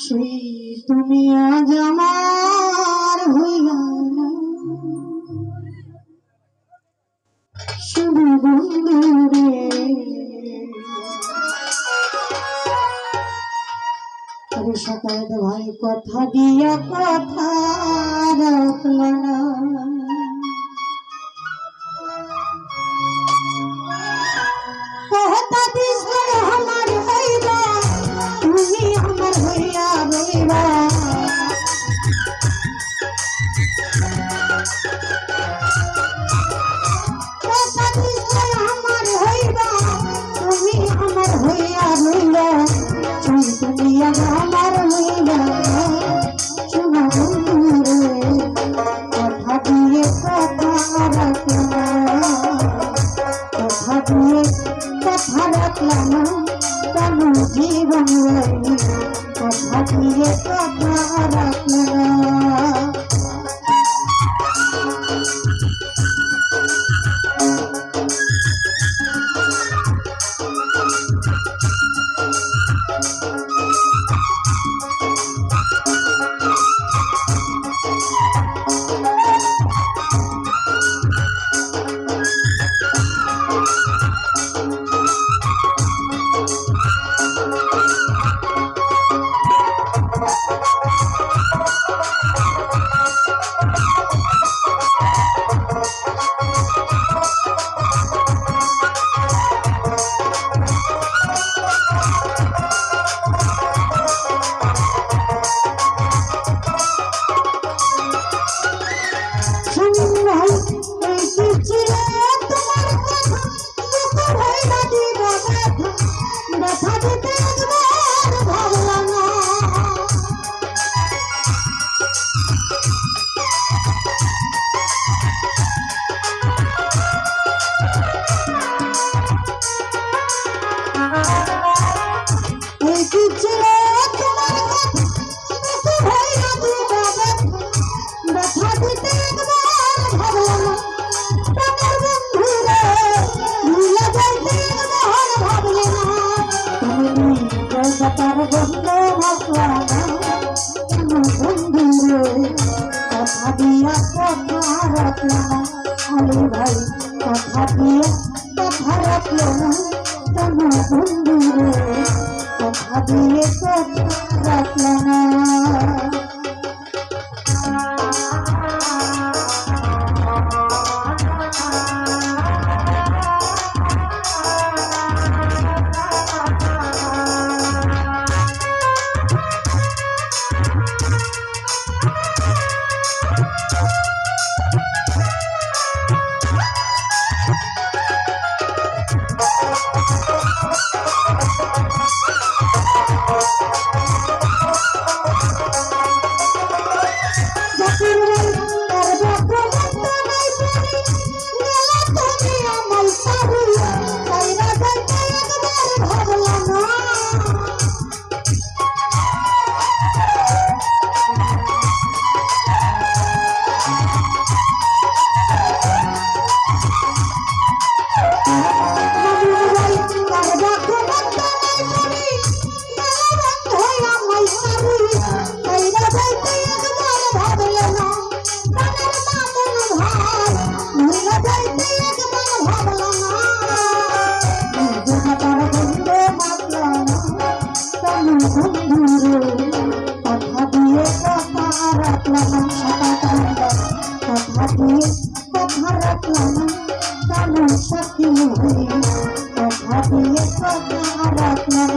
সেই তুমি আজ আমার হইলা না শুধু বন্ধু রে। তবে সকাল ভাই কথা দিয়া কথা রাখল না, কথা দিস আমার হইবা তুমি আমার হইয়া রইবা। কথা দিস আমার হইবা তুমি আমার হইয়া রইবা, তুমি আমার হইবা শোনা বন্ধু রে। কথা দিয়ে কথা রাখলাম, কথা দিয়ে কথা রাখলাম কেন জীবন কথা দিয়ে কথা রাখলাম। কথা দিয়া কথা রাখলো না আরে ভাই, কথা দিয়া কথা রাখলো না কেন বন্ধু রে, কথা দিয়ে কথা রাখলো না। কথা দিয়ে কথা রাখলাম, কথা দিয়ে কথা রাখলাম কেন সত্যি কথা দিয়ে কথা রাখলাম।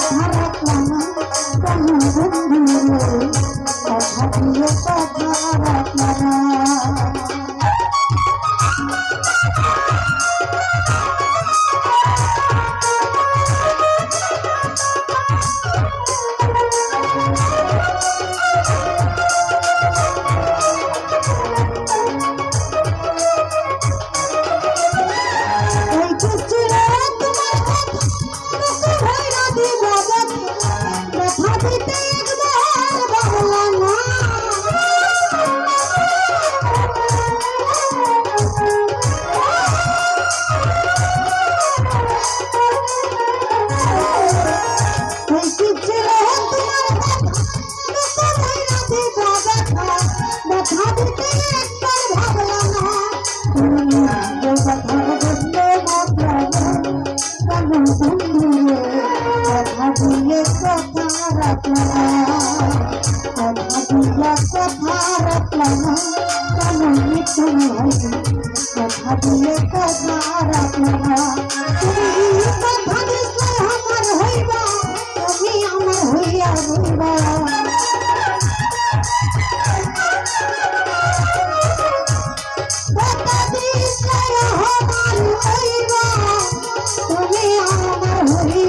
কথা রাখলাম না কোনো বন্ধু রে কথা দিয়ে কথা রাখলাম না কথা দিয়ে কথা রাখলাম না তুমি কথা দিলে আমার হইবা তুমি আমার হইয়া রইবা কথা দিলে আমার হইবা তুমি আমার হইয়া